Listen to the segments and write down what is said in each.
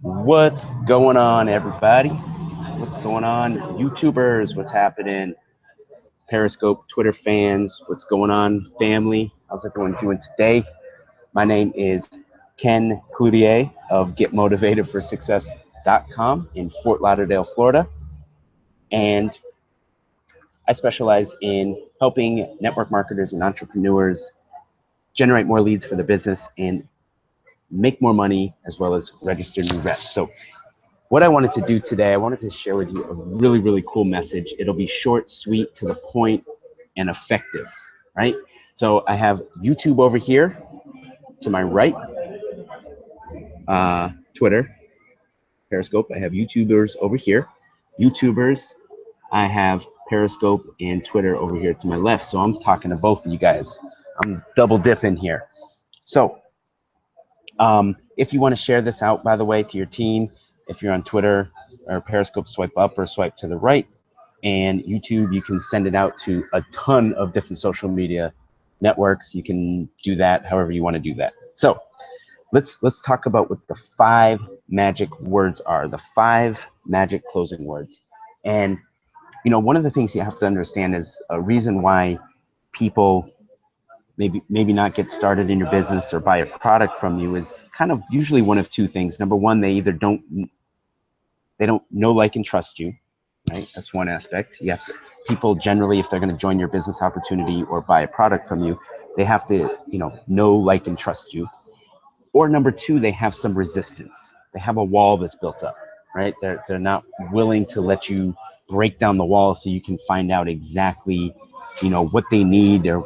What's going on, everybody? What's going on, YouTubers? What's happening? Periscope, Twitter fans, what's going on, family? How's everyone doing today? My name is Ken Cloutier of GetMotivatedForSuccess.com in Fort Lauderdale, Florida. And I specialize in helping network marketers and entrepreneurs generate more leads for their business and make more money, as well as register new reps. So what I wanted to do today, I wanted to share with you a really, really cool message. It'll be short, sweet, to the point, and effective, right? So I have YouTube over here to my right, Twitter, Periscope. I have YouTubers over here. YouTubers, I have Periscope and Twitter over here to my left. So I'm talking to both of you guys. I'm double dipping here. So if you want to share this out, by the way, to your team, if you're on Twitter or Periscope, swipe up or swipe to the right. And YouTube, you can send it out to a ton of different social media networks. You can do that however you want to do that. So let's talk about what the 5 magic words are, the 5 magic closing words. And you know, one of the things you have to understand is a reason why people maybe not get started in your business or buy a product from you is kind of usually one of 2 things. Number one, they either don't know, like, and trust you, right? That's one aspect. You have to, people generally, if they're going to join your business opportunity or buy a product from you, they have to, know, like, and trust you. Or number 2, they have some resistance. They have a wall that's built up, right? They're not willing to let you break down the wall so you can find out exactly, what they need or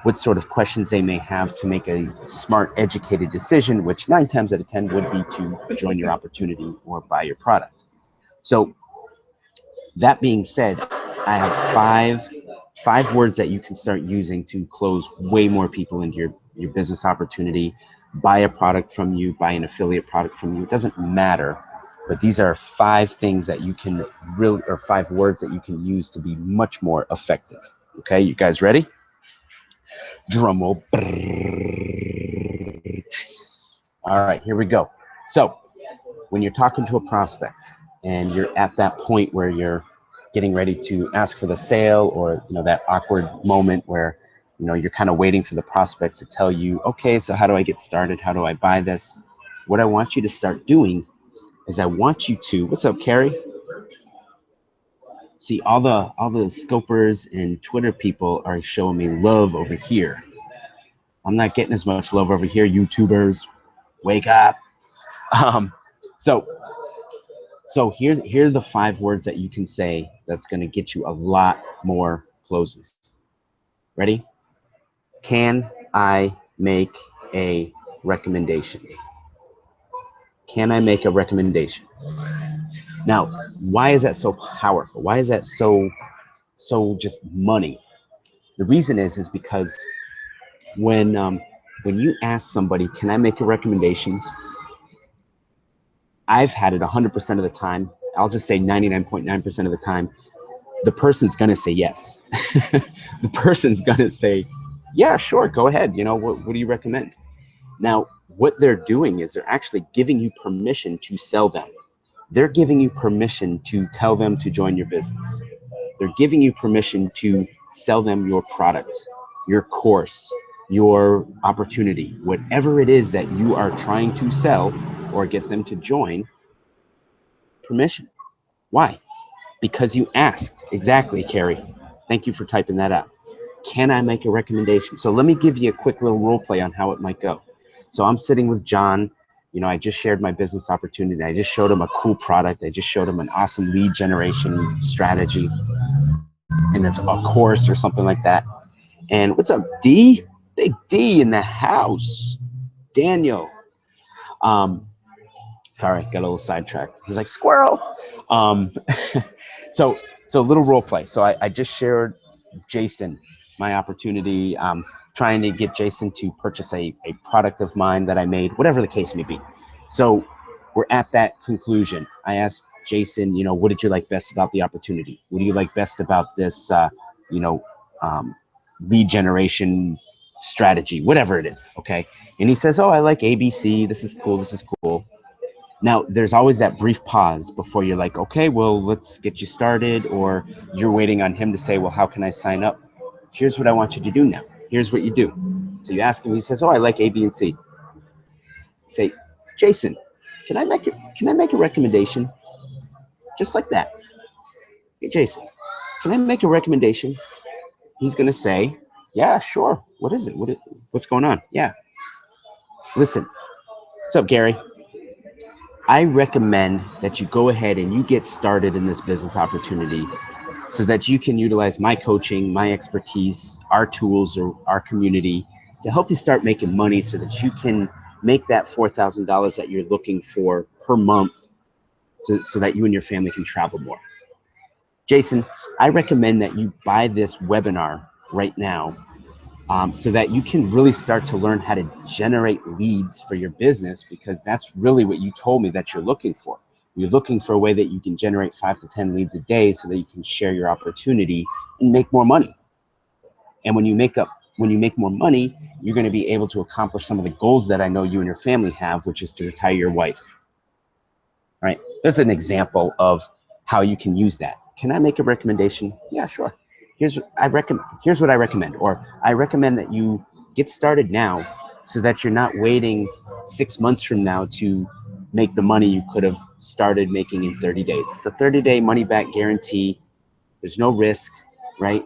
what sort of questions they may have to make a smart, educated decision, which 9 times out of 10 would be to join your opportunity or buy your product. So that being said, I have five words that you can start using to close way more people into your business opportunity, buy a product from you, buy an affiliate product from you. It doesn't matter, but these are 5 things that you can really, or 5 words that you can use to be much more effective. Okay, you guys ready? Drum roll. All right, here we go. So when you're talking to a prospect and you're at that point where you're getting ready to ask for the sale, or that awkward moment where you're kind of waiting for the prospect to tell you, okay, so how do I get started? How do I buy this? What I want you to start doing is I want you to, what's up, Carrie? See, all the scopers and Twitter people are showing me love over here. I'm not getting as much love over here. YouTubers, wake up. So here are the 5 words that you can say that's going to get you a lot more closes. Ready? Can I make a recommendation? Can I make a recommendation? Now, why is that so powerful? Why is that so just money? The reason is because when you ask somebody, can I make a recommendation? I've had it 100% of the time. I'll just say 99.9% of the time, the person's going to say yes. The person's going to say, yeah, sure, go ahead. What do you recommend? Now, what they're doing is they're actually giving you permission to sell them. They're giving you permission to tell them to join your business. They're giving you permission to sell them your product, your course, your opportunity, whatever it is that you are trying to sell or get them to join. Permission. Why? Because you asked. Exactly, Carrie. Thank you for typing that out. Can I make a recommendation? So let me give you a quick little role play on how it might go. So I'm sitting with John. I just shared my business opportunity. I just showed him a cool product. I just showed him an awesome lead generation strategy, and it's a course or something like that. And what's up, D? Big D in the house. Daniel. Sorry, got a little sidetracked. He's like, squirrel. So a little role play. So I just shared Jason, my opportunity, trying to get Jason to purchase a product of mine that I made, whatever the case may be. So we're at that conclusion. I asked Jason, what did you like best about the opportunity? What do you like best about this, lead generation strategy, whatever it is, okay? And he says, oh, I like ABC. This is cool. This is cool. Now, there's always that brief pause before you're like, okay, well, let's get you started, or you're waiting on him to say, well, how can I sign up? Here's what I want you to do now. Here's what you do. So you ask him, he says, oh, I like A, B, and C. Say, Jason, can I make a recommendation? Just like that. Hey, Jason, can I make a recommendation? He's gonna say, yeah, sure. What is it? What's going on? Yeah. Listen, what's up, Gary? I recommend that you go ahead and you get started in this business opportunity so that you can utilize my coaching, my expertise, our tools, or our community to help you start making money so that you can make that $4,000 that you're looking for per month so that you and your family can travel more. Jason, I recommend that you buy this webinar right now so that you can really start to learn how to generate leads for your business, because that's really what you told me that you're looking for. You're looking for a way that you can generate 5 to 10 leads a day so that you can share your opportunity and make more money. And when you make more money, you're going to be able to accomplish some of the goals that I know you and your family have, which is to retire your wife. Right? There's an example of how you can use that. Can I make a recommendation? Yeah, sure. Here's what I recommend, or I recommend that you get started now so that you're not waiting 6 months from now to make the money you could have started making in 30 days. It's a 30-day money back guarantee. There's no risk, right?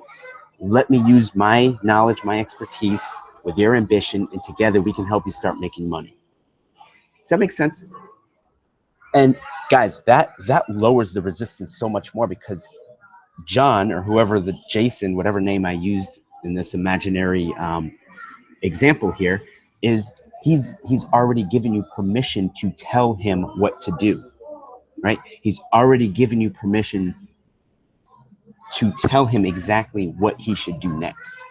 Let me use my knowledge, my expertise with your ambition, and together we can help you start making money. Does that make sense? And guys, that lowers the resistance so much more, because John, or whoever, the Jason, whatever name I used in this imaginary example here, is he's already given you permission to tell him what to do, right? He's already given you permission to tell him exactly what he should do next.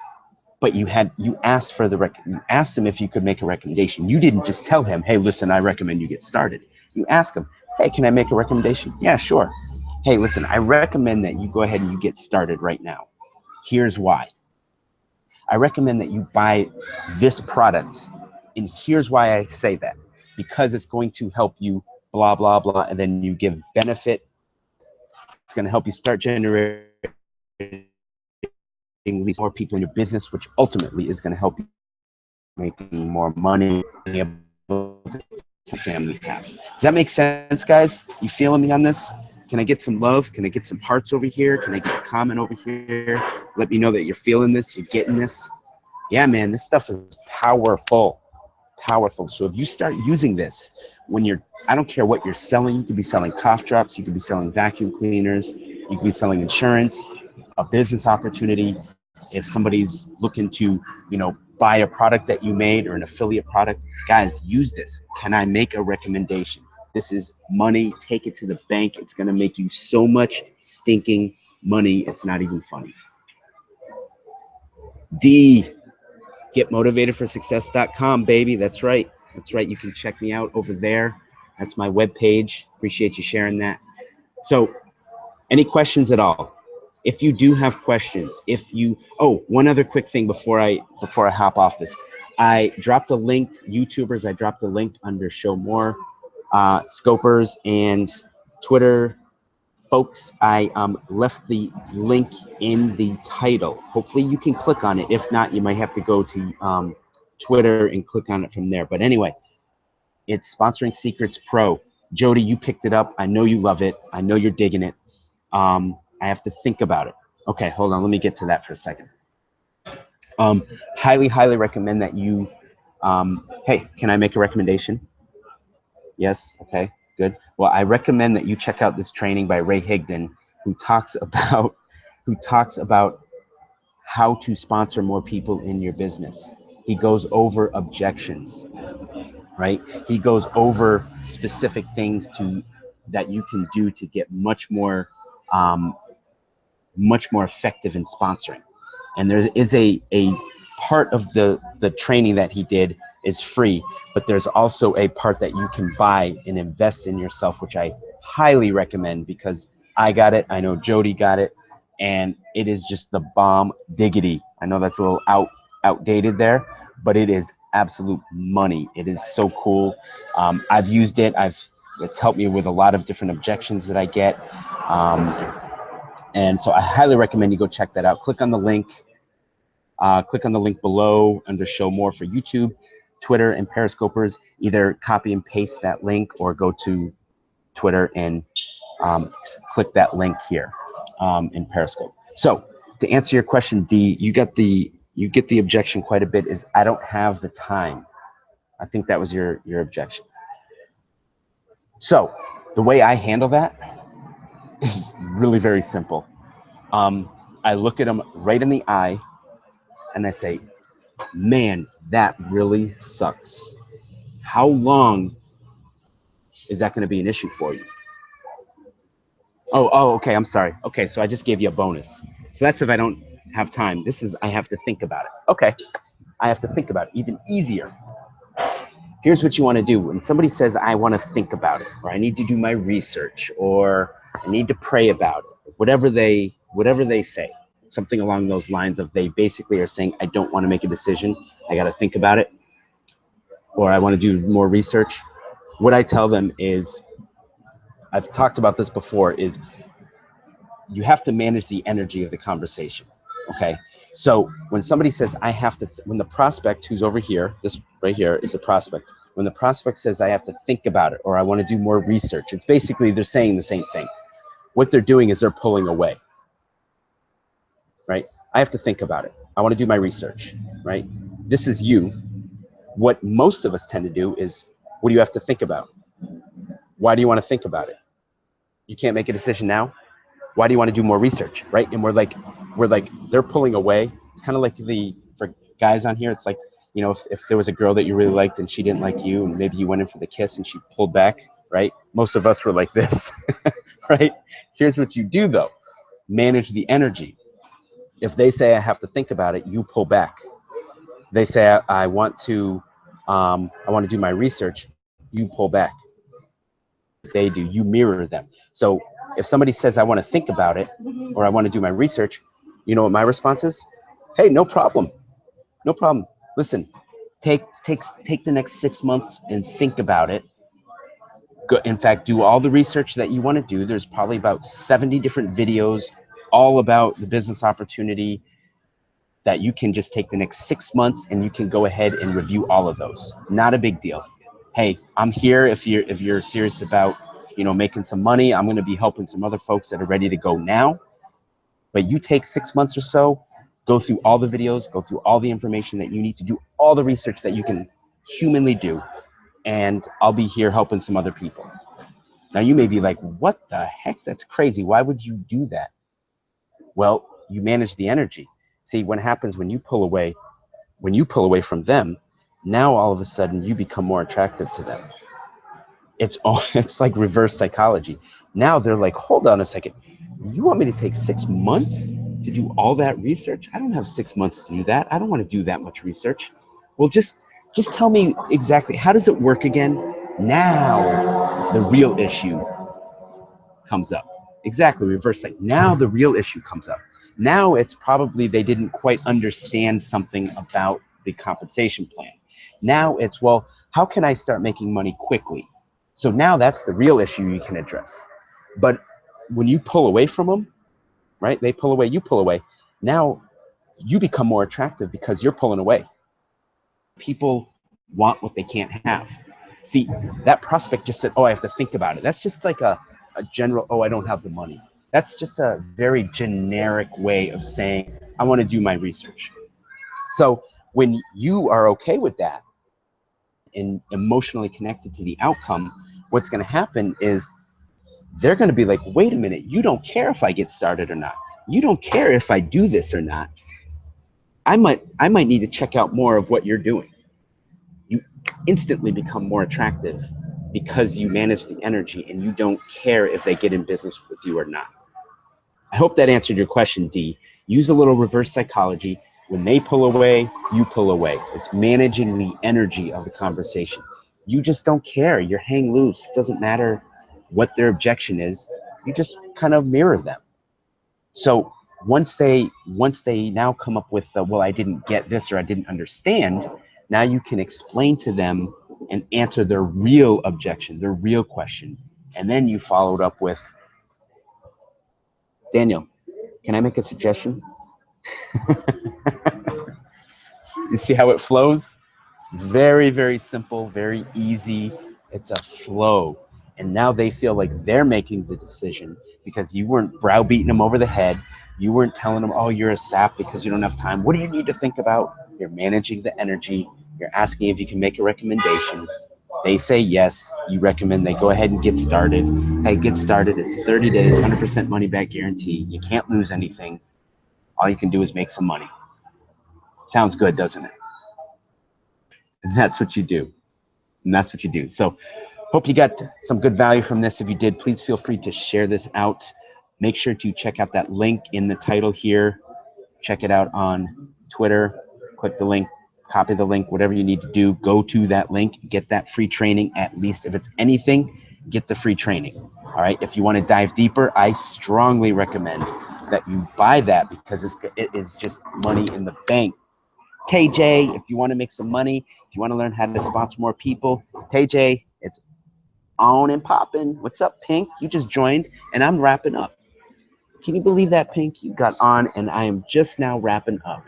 But you asked you asked him if you could make a recommendation. You didn't just tell him, hey, listen, I recommend you get started. You ask him, hey, can I make a recommendation? Yeah, sure. Hey, listen, I recommend that you go ahead and you get started right now. Here's why. I recommend that you buy this product, and here's why I say that. Because it's going to help you blah, blah, blah, and then you give benefit. It's going to help you start generating more people in your business, which ultimately is going to help you making more money, being able to family have. Does that make sense, guys? You feeling me on this? Can I get some love? Can I get some hearts over here? Can I get a comment over here? Let me know that you're feeling this, you're getting this. Yeah, man, this stuff is powerful. Powerful. So if you start using this when I don't care what you're selling, you could be selling cough drops, you could be selling vacuum cleaners, you could be selling insurance, a business opportunity. If somebody's looking to, buy a product that you made or an affiliate product, guys, use this. Can I make a recommendation? This is money. Take it to the bank. It's going to make you so much stinking money. It's not even funny. D, getmotivatedforsuccess.com, baby. That's right. That's right. You can check me out over there. That's my webpage. Appreciate you sharing that. So, any questions at all? If you do have questions, one other quick thing before I hop off this, I dropped a link, YouTubers, I dropped a link under Show More, Scopers, and Twitter folks. I left the link in the title. Hopefully you can click on it. If not, you might have to go to Twitter and click on it from there. But anyway, it's Sponsoring Secrets Pro. Jody, you picked it up. I know you love it. I know you're digging it. I have to think about it. Okay, hold on. Let me get to that for a second. Highly, highly recommend that you, hey, can I make a recommendation? Yes, okay, good. Well, I recommend that you check out this training by Ray Higdon, who talks about how to sponsor more people in your business. He goes over objections, right? He goes over specific things that you can do to get much more effective in sponsoring. And there is a part of the training that he did is free, but there's also a part that you can buy and invest in yourself, which I highly recommend, because I got it, I know Jody got it, and it is just the bomb diggity. I know that's a little outdated there, but it is absolute money. It is so cool. I've used it. It's helped me with a lot of different objections that I get. And so I highly recommend you go check that out. Click on the link below under show more for YouTube, Twitter, and Periscopers. Either copy and paste that link or go to Twitter and click that link here in Periscope. So to answer your question, D, you get the objection quite a bit is I don't have the time. I think that was your objection. So the way I handle that is really very simple. I look at them right in the eye and I say, man, that really sucks. How long is that going to be an issue for you? Oh, okay, I'm sorry. Okay, so I just gave you a bonus. So that's if I don't have time. This is I have to think about it. Okay, I have to think about it. Even easier. Here's what you want to do. When somebody says, I want to think about it, or I need to do my research, or I need to pray about it, whatever they say, something along those lines of they basically are saying, I don't want to make a decision. I got to think about it, or I want to do more research. What I tell them is, I've talked about this before, is you have to manage the energy of the conversation, okay? So when somebody says, I have to, when the prospect who's over here, this right here is the prospect. When the prospect says, I have to think about it, or I want to do more research, it's basically they're saying the same thing. What they're doing is they're pulling away, right? I have to think about it. I want to do my research, right? This is you. What most of us tend to do is, what do you have to think about? Why do you want to think about it? You can't make a decision now? Why do you want to do more research, right? And we're like, they're pulling away. It's kind of like for guys on here, it's like, you know, if there was a girl that you really liked and she didn't like you, and maybe you went in for the kiss and she pulled back, right? Most of us were like this, right? Here's what you do though. Manage the energy. If they say I have to think about it, you pull back. They say I want to do my research, you pull back. They do, you mirror them. So if somebody says I want to think about it, or I want to do my research, you know what my response is? Hey, no problem. No problem. Listen, take the next 6 months and think about it. Go, in fact, do all the research that you want to do. There's probably about 70 different videos all about the business opportunity that you can just take the next 6 months and you can go ahead and review all of those. Not a big deal. Hey, I'm here if you're serious about, you know, making some money. I'm going to be helping some other folks that are ready to go now. But you take 6 months or so, go through all the videos, go through all the information that you need to do, all the research that you can humanly do, and I'll be here helping some other people. Now you may be like, what the heck? That's crazy. Why would you do that? Well, you manage the energy. See, what happens when you pull away from them, now all of a sudden you become more attractive to them. It's like reverse psychology. Now they're like, hold on a second. You want me to take 6 months to do all that research? I don't have 6 months to do that. I don't want to do that much research. Well, just tell me exactly, how does it work again? Now the real issue comes up. Exactly, reverse psych. Now the real issue comes up. Now it's probably they didn't quite understand something about the compensation plan. Now it's, well, how can I start making money quickly? So now that's the real issue you can address. But when you pull away from them, right? They pull away, you pull away. Now you become more attractive because you're pulling away. People want what they can't have. See, that prospect just said, oh, I have to think about it. That's just like a general, oh, I don't have the money. That's just a very generic way of saying, I want to do my research. So when you are okay with that and emotionally connected to the outcome, what's going to happen is they're going to be like, wait a minute, you don't care if I get started or not. You don't care if I do this or not. I might need to check out more of what you're doing. You instantly become more attractive because you manage the energy and you don't care if they get in business with you or not. I hope that answered your question, D. Use a little reverse psychology. When they pull away, you pull away. It's managing the energy of the conversation. You just don't care. You're hang loose. It doesn't matter what their objection is. You just kind of mirror them. So once they now come up with, well, I didn't get this or I didn't understand, now you can explain to them and answer their real objection, their real question. And then you followed up with, Daniel, can I make a suggestion? You see how it flows? Very, very simple, very easy. It's a flow. And now they feel like they're making the decision because you weren't browbeating them over the head. You weren't telling them, oh, you're a sap because you don't have time. What do you need to think about? You're managing the energy. You're asking if you can make a recommendation. They say yes. You recommend they go ahead and get started. Hey, get started. It's 30 days, 100% money back guarantee. You can't lose anything. All you can do is make some money. Sounds good, doesn't it? And that's what you do. And that's what you do. So hope you got some good value from this. If you did, please feel free to share this out. Make sure to check out that link in the title here. Check it out on Twitter. Click the link, copy the link, whatever you need to do. Go to that link, get that free training. At least if it's anything, get the free training. All right. If you want to dive deeper, I strongly recommend that you buy that because it is just money in the bank. KJ, if you want to make some money, if you want to learn how to sponsor more people, KJ, it's on and popping. What's up, Pink? You just joined, and I'm wrapping up. Can you believe that, Pink? You got on, and I am just now wrapping up.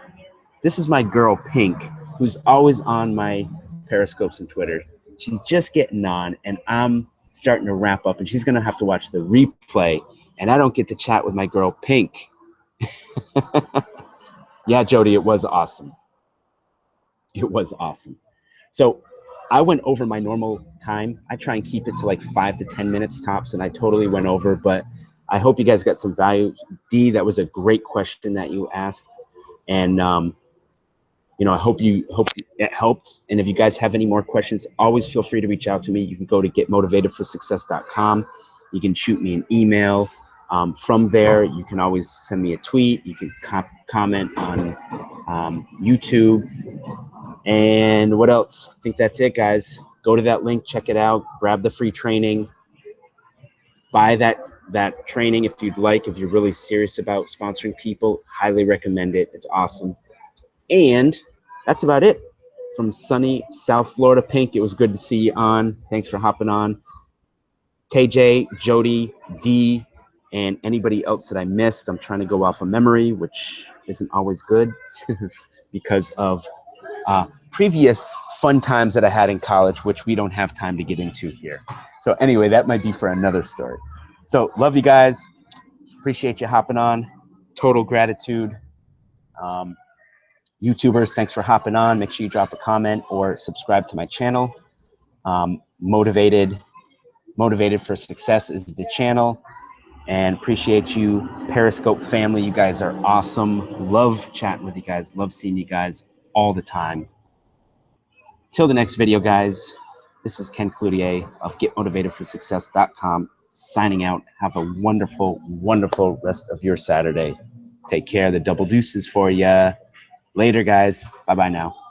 This is my girl, Pink, who's always on my Periscopes and Twitter. She's just getting on, and I'm starting to wrap up, and she's going to have to watch the replay, and I don't get to chat with my girl, Pink. Yeah, Jody, it was awesome. It was awesome. So I went over my normal time. I try and keep it to like 5 to 10 minutes tops, and I totally went over, but I hope you guys got some value. D, that was a great question that you asked. And, you know, I hope it helped. And if you guys have any more questions, always feel free to reach out to me. You can go to getmotivatedforsuccess.com. You can shoot me an email. From there, you can always send me a tweet. You can comment on YouTube. And what else? I think that's it, guys. Go to that link, check it out, grab the free training, buy that training if you'd like. If you're really serious about sponsoring people, highly recommend it. It's awesome. And that's about it. From sunny South Florida, Pink, it was good to see you on. Thanks for hopping on. KJ, Jody, D, and anybody else that I missed. I'm trying to go off of memory, which isn't always good because of previous fun times that I had in college, which we don't have time to get into here. So anyway, that might be for another story. So love you guys. Appreciate you hopping on. Total gratitude. YouTubers, thanks for hopping on. Make sure you drop a comment or subscribe to my channel. Motivated for Success is the channel. And appreciate you, Periscope family. You guys are awesome. Love chatting with you guys. Love seeing you guys all the time. Till the next video, guys, this is Ken Cloutier of GetMotivatedForSuccess.com signing out. Have a wonderful, wonderful rest of your Saturday. Take care. The double deuces for ya. Later, guys. Bye-bye now.